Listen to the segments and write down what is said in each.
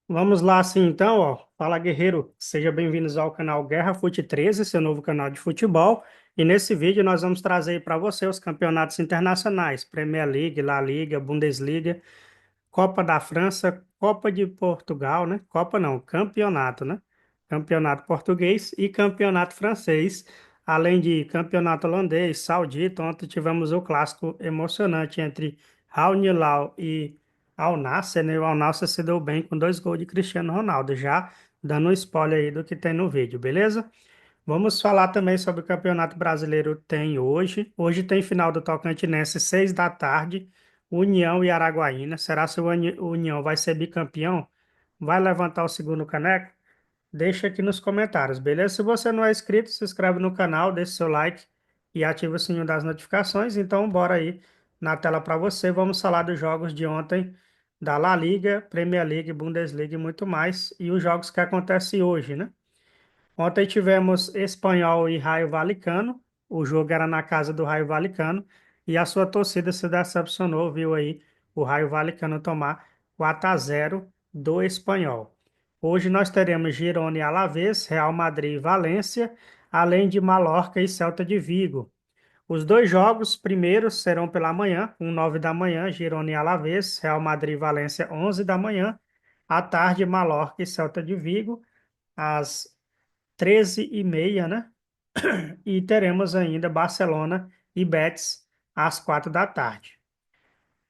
Vamos lá, assim, então, ó. Fala, guerreiro. Seja bem-vindos ao canal Guerra Fute 13, seu novo canal de futebol. E nesse vídeo nós vamos trazer para você os campeonatos internacionais, Premier League, La Liga, Bundesliga, Copa da França, Copa de Portugal, né? Copa não, campeonato, né? Campeonato português e campeonato francês, além de campeonato holandês, saudita. Ontem tivemos o clássico emocionante entre Al Hilal e Al Nassr, né? O Al Nassr se deu bem com 2 gols de Cristiano Ronaldo, já dando um spoiler aí do que tem no vídeo, beleza? Vamos falar também sobre o Campeonato Brasileiro tem hoje. Hoje tem final do Tocantinense, 6 da tarde, União e Araguaína. Será se o União vai ser bicampeão? Vai levantar o segundo caneco? Deixa aqui nos comentários, beleza? Se você não é inscrito, se inscreve no canal, deixa seu like e ativa o sininho das notificações. Então, bora aí na tela para você. Vamos falar dos jogos de ontem da La Liga, Premier League, Bundesliga e muito mais. E os jogos que acontecem hoje, né? Ontem tivemos Espanhol e Raio Valecano. O jogo era na casa do Raio Valecano e a sua torcida se decepcionou, viu aí o Raio Valecano tomar 4-0 do Espanhol. Hoje nós teremos Girona e Alavés, Real Madrid e Valência, além de Mallorca e Celta de Vigo. Os dois jogos primeiros serão pela manhã, 9 da manhã, Girona e Alavés, Real Madrid e Valência, 11 da manhã. À tarde, Mallorca e Celta de Vigo, às 13h30, né? E teremos ainda Barcelona e Betis às 4 da tarde.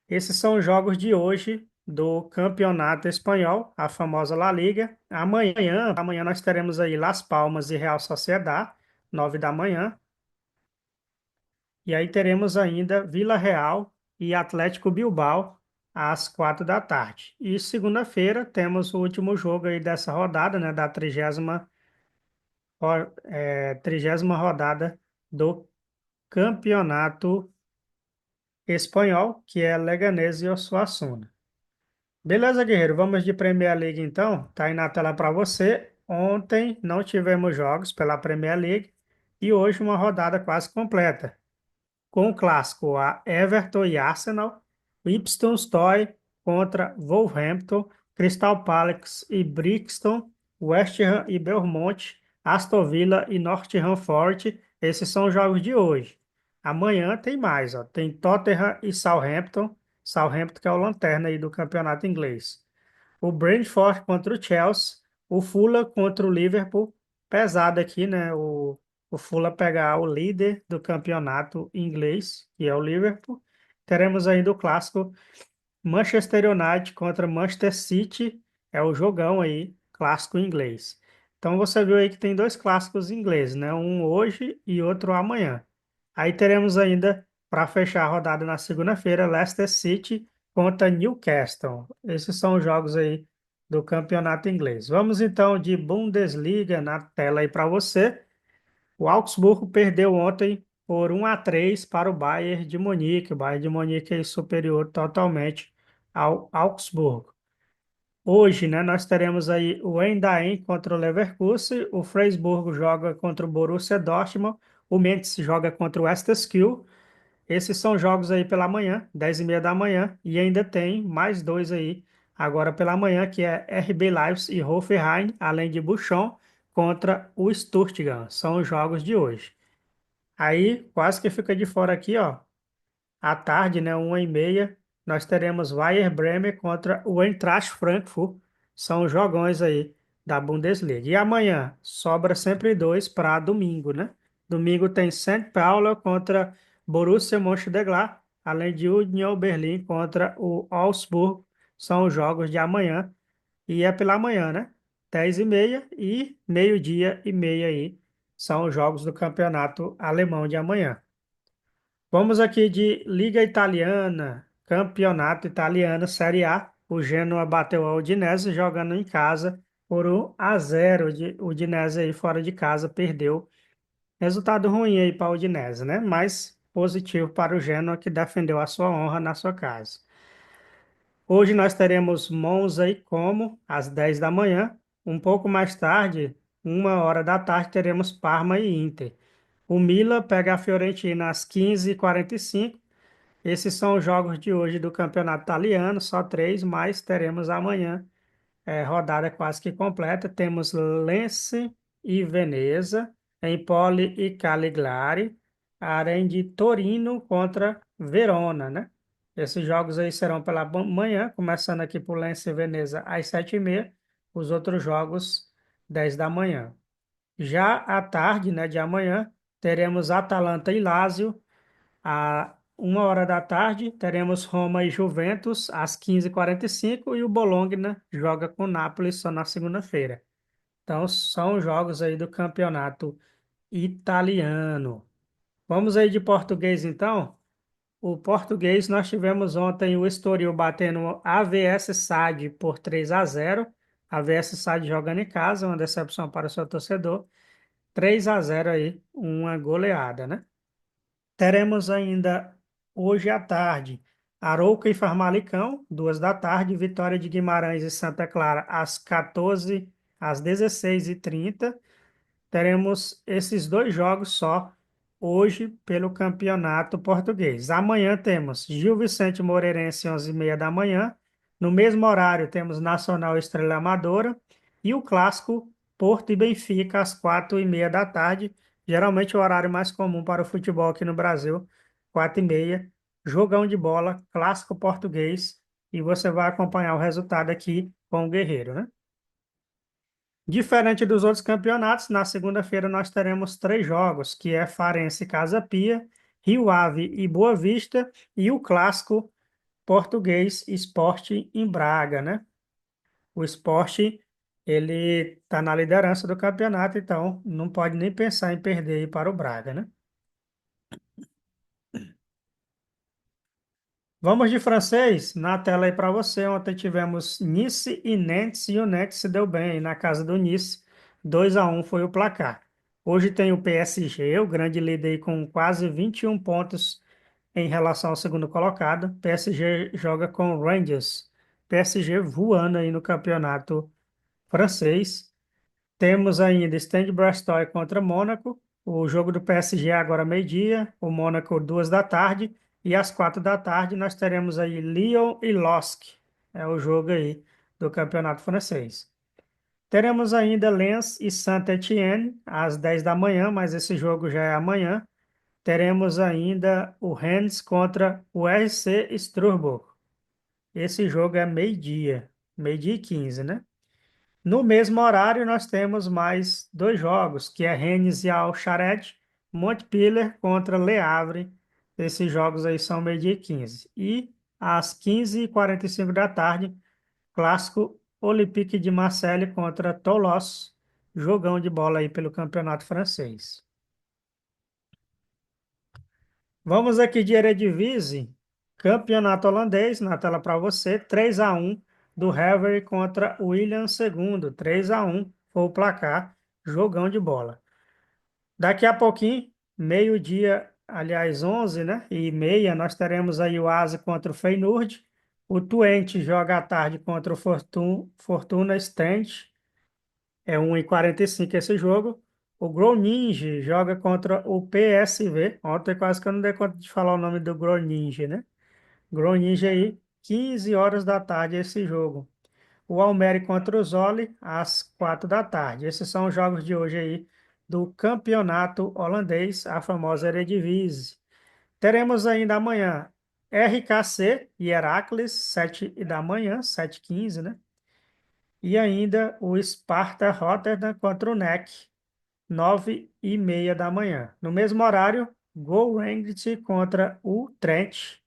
Esses são os jogos de hoje do Campeonato Espanhol, a famosa La Liga. Amanhã nós teremos aí Las Palmas e Real Sociedad, 9 da manhã. E aí teremos ainda Vila Real e Atlético Bilbao às 4 da tarde. E segunda-feira temos o último jogo aí dessa rodada, né, da 30ª rodada do Campeonato Espanhol, que é Leganés e Osasuna. Beleza, guerreiro? Vamos de Premier League então. Tá aí na tela para você. Ontem não tivemos jogos pela Premier League e hoje uma rodada quase completa, com o clássico a Everton e Arsenal, Ipswich Town contra Wolverhampton, Crystal Palace e Brixton, West Ham e Bournemouth, Aston Villa e Nottingham Forest. Esses são os jogos de hoje. Amanhã tem mais, ó. Tem Tottenham e Southampton que é o lanterna aí do campeonato inglês. O Brentford contra o Chelsea, o Fulham contra o Liverpool, pesado aqui, né? O Fulham pegar o líder do campeonato inglês, que é o Liverpool. Teremos ainda o clássico Manchester United contra Manchester City, é o jogão aí, clássico inglês. Então você viu aí que tem dois clássicos ingleses, né? Um hoje e outro amanhã. Aí teremos ainda, para fechar a rodada na segunda-feira, Leicester City contra Newcastle. Esses são os jogos aí do campeonato inglês. Vamos então de Bundesliga na tela aí para você. O Augsburgo perdeu ontem por 1-3 para o Bayern de Munique. O Bayern de Munique é superior totalmente ao Augsburgo. Hoje, né, nós teremos aí o Eindhoven contra o Leverkusen, o Freiburg joga contra o Borussia Dortmund, o Mainz joga contra o Esteghlal. Esses são jogos aí pela manhã, 10h30 da manhã, e ainda tem mais dois aí agora pela manhã, que é RB Leipzig e Hoffenheim, além de Buchon contra o Stuttgart. São os jogos de hoje. Aí, quase que fica de fora aqui, ó. À tarde, né, 1h30, nós teremos Werder Bremen contra o Eintracht Frankfurt. São os jogões aí da Bundesliga. E amanhã, sobra sempre dois para domingo, né? Domingo tem São Paulo contra Borussia Mönchengladbach, além de Union Berlim contra o Augsburg. São os jogos de amanhã. E é pela manhã, né? 10h30 e meio-dia e meia aí. São os jogos do campeonato alemão de amanhã. Vamos aqui de Liga Italiana, Campeonato Italiano, Série A. O Genoa bateu a Udinese jogando em casa por 1-0. O Udinese aí fora de casa perdeu. Resultado ruim aí para o Udinese, né? Mas positivo para o Genoa que defendeu a sua honra na sua casa. Hoje nós teremos Monza e Como às 10 da manhã. Um pouco mais tarde, 1 hora da tarde, teremos Parma e Inter. O Milan pega a Fiorentina às 15h45. Esses são os jogos de hoje do Campeonato Italiano, só três, mas teremos amanhã rodada quase que completa. Temos Lecce e Veneza, Empoli e Cagliari, além de Torino contra Verona, né? Esses jogos aí serão pela manhã, começando aqui por Lecce e Veneza às 7h30, os outros jogos 10 da manhã. Já à tarde, né, de amanhã, teremos Atalanta e Lazio, à 1h da tarde, teremos Roma e Juventus às 15h45 e o Bologna joga com o Napoli só na segunda-feira. Então, são jogos aí do campeonato italiano. Vamos aí de português, então? O português, nós tivemos ontem o Estoril batendo a AVS SAD por 3-0. A AVS SAD jogando em casa, uma decepção para o seu torcedor. 3-0 aí, uma goleada, né? Teremos ainda hoje à tarde Arouca e Famalicão, 2 da tarde, Vitória de Guimarães e Santa Clara às 16h30. Teremos esses dois jogos só hoje pelo Campeonato Português. Amanhã temos Gil Vicente Moreirense, 11h30 da manhã. No mesmo horário, temos Nacional Estrela Amadora e o clássico Porto e Benfica, às 4h30 da tarde. Geralmente o horário mais comum para o futebol aqui no Brasil, 4h30. Jogão de bola, clássico português. E você vai acompanhar o resultado aqui com o Guerreiro, né? Diferente dos outros campeonatos, na segunda-feira nós teremos três jogos, que é Farense e Casa Pia, Rio Ave e Boa Vista, e o clássico português Sport em Braga, né? O Sport, ele está na liderança do campeonato, então não pode nem pensar em perder aí para o Braga, né? Vamos de francês, na tela aí para você. Ontem tivemos Nice e Nantes e o Nantes se deu bem aí na casa do Nice. 2-1 foi o placar. Hoje tem o PSG, o grande líder aí com quase 21 pontos em relação ao segundo colocado. PSG joga com o Rangers. PSG voando aí no campeonato francês. Temos ainda Stade Brestois contra Mônaco. O jogo do PSG é agora meio-dia, o Mônaco 2 da tarde. E às 4 da tarde nós teremos aí Lyon e LOSC. É o jogo aí do Campeonato Francês. Teremos ainda Lens e Saint-Étienne às 10 da manhã, mas esse jogo já é amanhã. Teremos ainda o Rennes contra o RC Strasbourg. Esse jogo é meio-dia e 15, né? No mesmo horário, nós temos mais dois jogos, que é Rennes e Al-Sharat, Montpellier contra Le Havre. Esses jogos aí são meio-dia e 15. E às 15h45 da tarde, clássico Olympique de Marseille contra Toulouse, jogão de bola aí pelo Campeonato Francês. Vamos aqui de Eredivisie, Campeonato Holandês, na tela para você, 3-1 do Hever contra o William II, 3-1 foi o placar, jogão de bola. Daqui a pouquinho, meio-dia, aliás, 11, né, e meia, nós teremos aí o ASA contra o Feyenoord, o Twente joga à tarde contra o Fortuna Sittard, é 1h45 esse jogo. O Groningen joga contra o PSV. Ontem quase que eu não dei conta de falar o nome do Groningen, né? Groningen aí, 15 horas da tarde esse jogo. O Almere contra o Zoli, às 4 da tarde. Esses são os jogos de hoje aí do campeonato holandês, a famosa Eredivisie. Teremos ainda amanhã RKC e Heracles, 7 da manhã, 7h15, né? E ainda o Sparta Rotterdam contra o NEC, 9h30 da manhã. No mesmo horário, Go Rangers contra o Trent.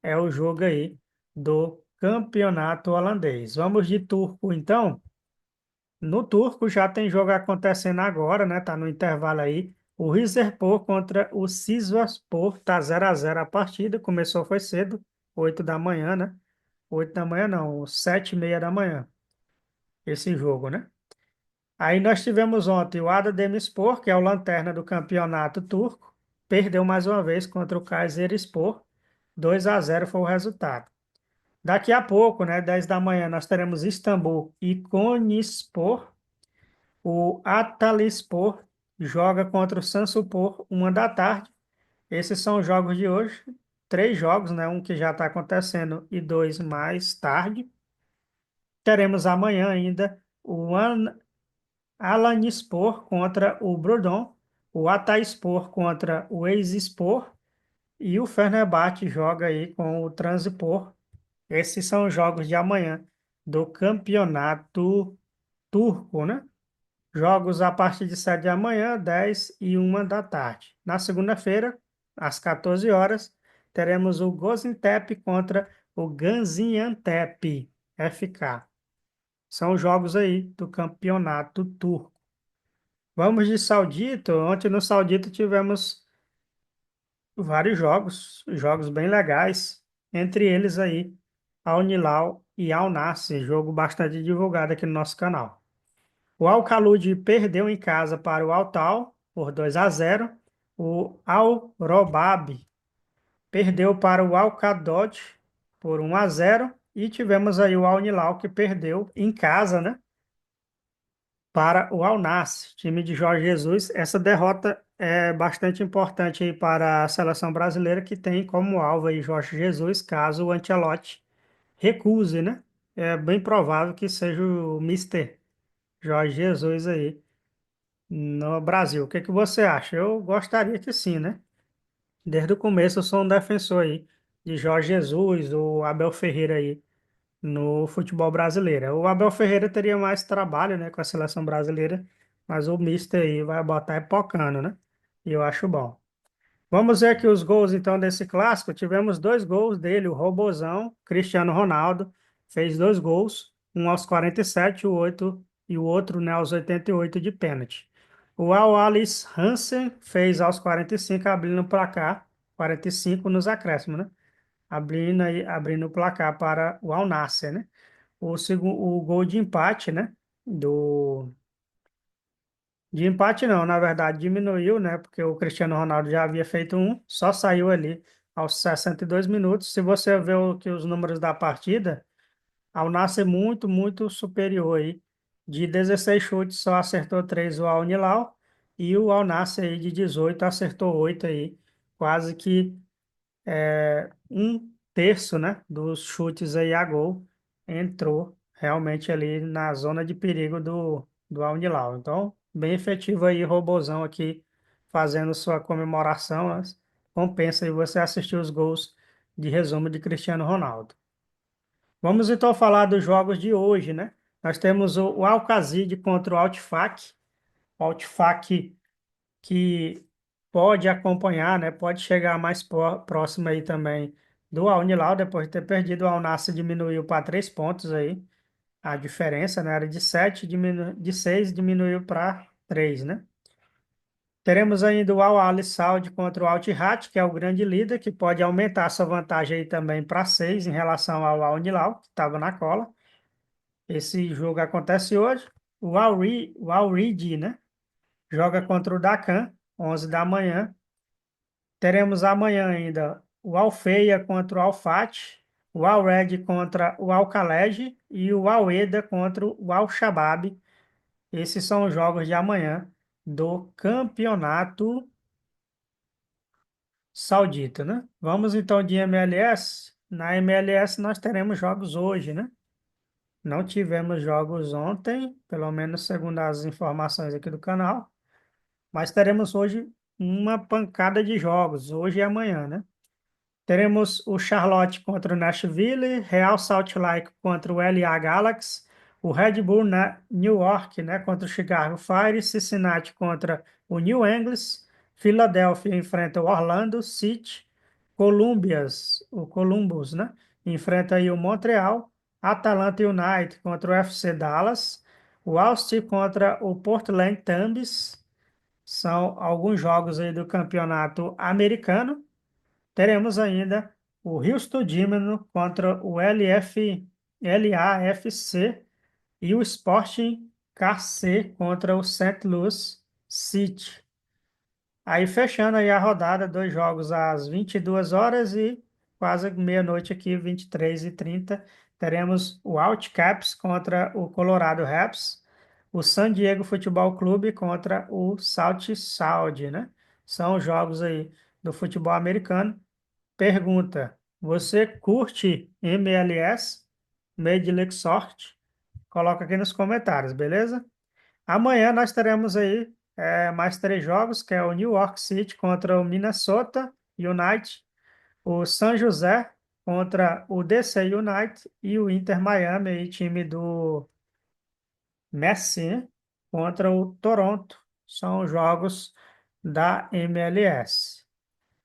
É o jogo aí do campeonato holandês. Vamos de turco, então? No turco já tem jogo acontecendo agora, né? Tá no intervalo aí. O Rizespor contra o Sivasspor. Tá 0-0 a partida. Começou foi cedo, 8 da manhã, né? 8 da manhã não, 7h30 da manhã. Esse jogo, né? Aí nós tivemos ontem o Adana Demirspor, que é o lanterna do campeonato turco, perdeu mais uma vez contra o Kayserispor, 2-0 foi o resultado. Daqui a pouco, né, 10 da manhã, nós teremos Istambul e Konyaspor. O Antalyaspor joga contra o Samsunspor, 1 da tarde. Esses são os jogos de hoje. Três jogos, né, um que já está acontecendo e dois mais tarde. Teremos amanhã ainda o Alanyaspor contra o Brudon, o Hatayspor contra o Eyüpspor e o Fenerbahçe joga aí com o Transpor. Esses são os jogos de amanhã do campeonato turco, né? Jogos a partir de 7 da manhã, 10 e 1 da tarde. Na segunda-feira, às 14 horas, teremos o Gaziantep contra o Gaziantep FK. São os jogos aí do campeonato turco. Vamos de Saudito. Ontem no Saudito tivemos vários jogos bem legais. Entre eles aí, Al Hilal e Al Nassr, jogo bastante divulgado aqui no nosso canal. O Al Khaloud perdeu em casa para o Al Tal por 2-0. O Al Robab perdeu para o Al Qadot por 1-0. E tivemos aí o Al Hilal que perdeu em casa, né? Para o Al Nassr, time de Jorge Jesus. Essa derrota é bastante importante aí para a seleção brasileira, que tem como alvo aí Jorge Jesus, caso o Ancelotti recuse, né? É bem provável que seja o Mister Jorge Jesus aí no Brasil. O que que você acha? Eu gostaria que sim, né? Desde o começo eu sou um defensor aí de Jorge Jesus, o Abel Ferreira aí no futebol brasileiro. O Abel Ferreira teria mais trabalho, né, com a seleção brasileira, mas o Mister aí vai botar é pocando, né? E eu acho bom. Vamos ver aqui os gols então desse clássico. Tivemos dois gols dele, o Robozão, Cristiano Ronaldo, fez dois gols, um aos 47 e o outro, né, aos 88 de pênalti. O Al-Alis Hansen fez aos 45, abrindo o placar, 45 nos acréscimos, né? Abrindo o placar para o Al Nassr, né? O gol de empate, né? Do de empate não, na verdade diminuiu, né? Porque o Cristiano Ronaldo já havia feito um, só saiu ali aos 62 minutos. Se você ver que os números da partida, Al Nassr é muito, muito superior aí. De 16 chutes, só acertou 3 o Al Hilal e o Al Nassr aí de 18 acertou 8 aí, quase que um terço, né, dos chutes aí a gol entrou realmente ali na zona de perigo do Al Hilal. Então, bem efetivo aí, Robozão aqui fazendo sua comemoração, né? Compensa aí você assistir os gols de resumo de Cristiano Ronaldo. Vamos então falar dos jogos de hoje, né? Nós temos o Al-Qasid contra o Al-Tifaq. O Al-Tifaq que pode acompanhar, né? Pode chegar mais próximo aí também do Al Hilal, depois de ter perdido. O Al Nassr diminuiu para 3 pontos aí. A diferença, né? Era de 7, de 6 diminuiu para 3, né? Teremos ainda o Al Ahly Saud contra o Al Ittihad, que é o grande líder, que pode aumentar sua vantagem aí também para 6 em relação ao Al Hilal, que estava na cola. Esse jogo acontece hoje. O Al Riyadi, né? Joga contra o Dakan, 11 da manhã. Teremos amanhã ainda o Al-Feia contra o Al-Fat, o Al-Red contra o Al-Khalej e o Al-Eda contra o Al-Shabaab. Esses são os jogos de amanhã do campeonato saudita, né? Vamos então de MLS. Na MLS nós teremos jogos hoje, né? Não tivemos jogos ontem, pelo menos segundo as informações aqui do canal, mas teremos hoje uma pancada de jogos, hoje e amanhã, né? Teremos o Charlotte contra o Nashville, Real Salt Lake contra o LA Galaxy, o Red Bull na New York, né, contra o Chicago Fire, Cincinnati contra o New England, Philadelphia enfrenta o Orlando City, o Columbus, né, enfrenta aí o Montreal, Atlanta United contra o FC Dallas, o Austin contra o Portland Timbers. São alguns jogos aí do campeonato americano. Teremos ainda o Houston Dynamo contra o LAFC e o Sporting KC contra o St. Louis City. Aí fechando aí a rodada, dois jogos às 22 horas e quase meia-noite aqui, 23h30, teremos o Outcaps contra o Colorado Raps, o San Diego Futebol Clube contra o South Saudi, né? São os jogos aí do futebol americano. Pergunta: você curte MLS, Major League Soccer? coloca aqui nos comentários, beleza? Amanhã nós teremos aí mais três jogos, que é o New York City contra o Minnesota United, o San José contra o DC United e o Inter Miami, aí, time do Messi, né, contra o Toronto. São jogos da MLS.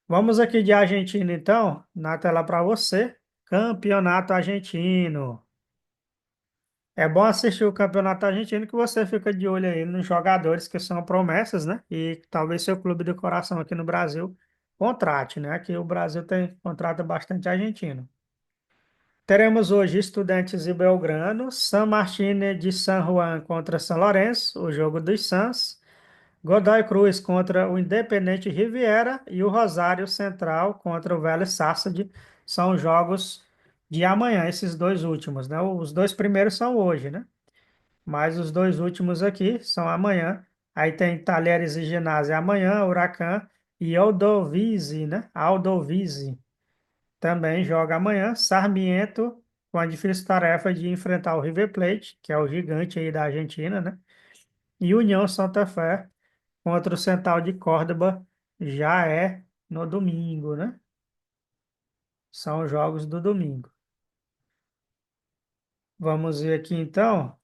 Vamos aqui de Argentina, então, na tela para você. Campeonato Argentino. É bom assistir o Campeonato Argentino que você fica de olho aí nos jogadores que são promessas, né? E talvez seu clube do coração aqui no Brasil contrate, né? Aqui o Brasil contrata bastante argentino. Teremos hoje Estudiantes e Belgrano, San Martín de San Juan contra São Lourenço, o jogo dos Suns, Godoy Cruz contra o Independente Riviera e o Rosário Central contra o Vélez Sarsfield. São jogos de amanhã, esses dois últimos, né? Os dois primeiros são hoje, né? Mas os dois últimos aqui são amanhã. Aí tem Talheres e Ginásio amanhã, Huracan e Aldovise, né? Aldovise também joga amanhã. Sarmiento com a difícil tarefa de enfrentar o River Plate, que é o gigante aí da Argentina, né? E União Santa Fé contra o Central de Córdoba já é no domingo, né? São os jogos do domingo. Vamos ver aqui então.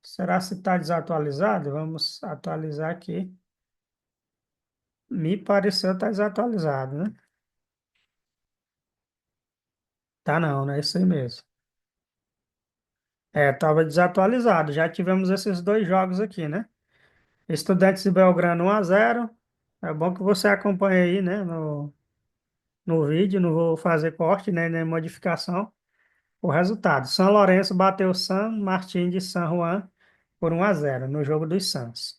Será se está desatualizado? Vamos atualizar aqui. Me pareceu estar desatualizado, né? Tá não, né? Isso aí mesmo. É, estava desatualizado. Já tivemos esses dois jogos aqui, né? Estudantes de Belgrano 1-0. É bom que você acompanhe aí, né? No vídeo. Não vou fazer corte, né? Nem modificação. O resultado. São Lourenço bateu San Martín de San Juan por 1-0 no jogo dos Suns.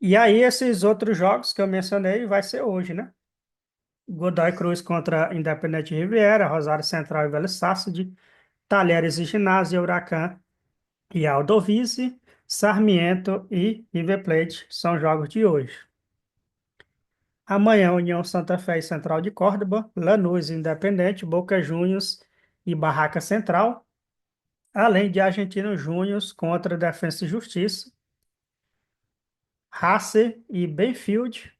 E aí, esses outros jogos que eu mencionei vai ser hoje, né? Godoy Cruz contra Independente Riviera, Rosário Central e Vélez Sarsfield, Talheres e Ginásio, Huracan e Aldovise, Sarmiento e River Plate são jogos de hoje. Amanhã, União Santa Fé e Central de Córdoba, Lanús e Independente, Boca Juniors e Barraca Central, além de Argentino Júnior contra Defensa e Justiça, Racing e Banfield,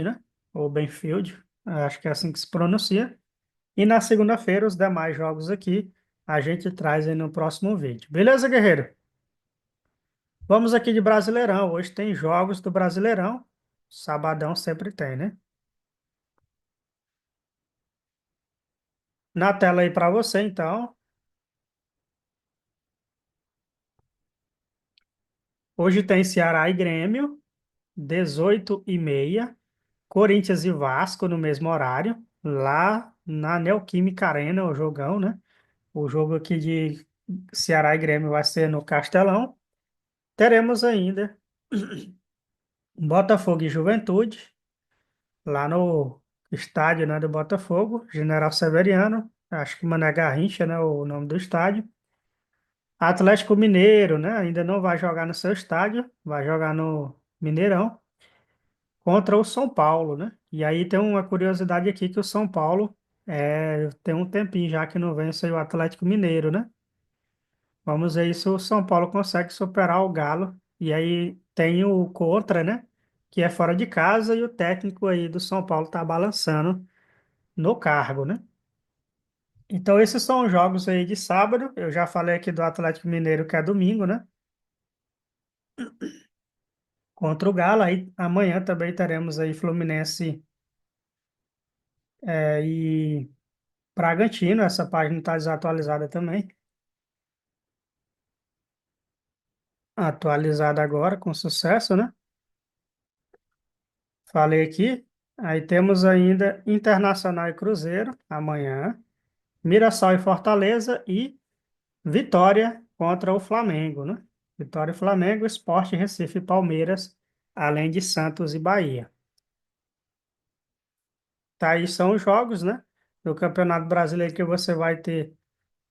né? Ou Benfield, acho que é assim que se pronuncia. E na segunda-feira, os demais jogos aqui, a gente traz aí no próximo vídeo. Beleza, guerreiro? Vamos aqui de Brasileirão. Hoje tem jogos do Brasileirão. Sabadão sempre tem, né? Na tela aí para você, então. Hoje tem Ceará e Grêmio, 18h30. Corinthians e Vasco no mesmo horário, lá na Neoquímica Arena, o jogão, né? O jogo aqui de Ceará e Grêmio vai ser no Castelão. Teremos ainda Botafogo e Juventude, lá no estádio, né, do Botafogo, General Severiano, acho que Mané Garrincha, né, o nome do estádio. Atlético Mineiro, né, ainda não vai jogar no seu estádio, vai jogar no Mineirão contra o São Paulo, né? E aí tem uma curiosidade aqui que o São Paulo tem um tempinho já que não vence aí o Atlético Mineiro, né? Vamos ver se o São Paulo consegue superar o Galo. E aí tem o contra, né? Que é fora de casa e o técnico aí do São Paulo tá balançando no cargo, né? Então esses são os jogos aí de sábado. Eu já falei aqui do Atlético Mineiro que é domingo, né? Contra o Galo. Aí amanhã também teremos aí Fluminense e Bragantino. Essa página está desatualizada também. Atualizada agora com sucesso, né? Falei aqui. Aí temos ainda Internacional e Cruzeiro amanhã, Mirassol e Fortaleza e Vitória contra o Flamengo, né? Vitória e Flamengo, Sport, Recife e Palmeiras, além de Santos e Bahia. Tá aí são os jogos, né? Do Campeonato Brasileiro que você vai ter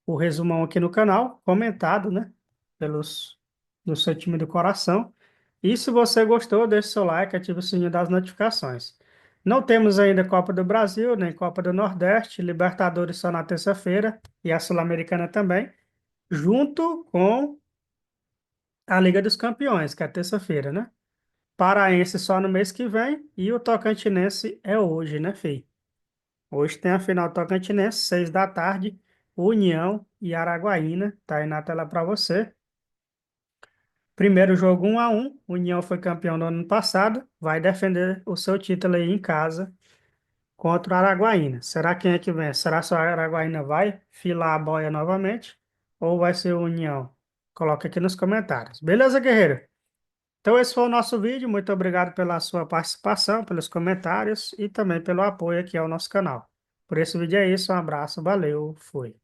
o resumão aqui no canal, comentado, né? Pelos do seu time do coração. E se você gostou, deixe seu like, ative o sininho das notificações. Não temos ainda Copa do Brasil, nem Copa do Nordeste, Libertadores só na terça-feira e a Sul-Americana também, junto com a Liga dos Campeões, que é terça-feira, né? Paraense só no mês que vem e o Tocantinense é hoje, né, Fê? Hoje tem a final Tocantinense, 6 da tarde, União e Araguaína, tá aí na tela para você. Primeiro jogo 1-1, União foi campeão no ano passado, vai defender o seu título aí em casa contra o Araguaína. Será quem é que vem? Será que o Araguaína vai filar a boia novamente ou vai ser o União? Coloca aqui nos comentários. Beleza, guerreiro? Então esse foi o nosso vídeo. Muito obrigado pela sua participação, pelos comentários e também pelo apoio aqui ao nosso canal. Por esse vídeo é isso, um abraço, valeu, fui.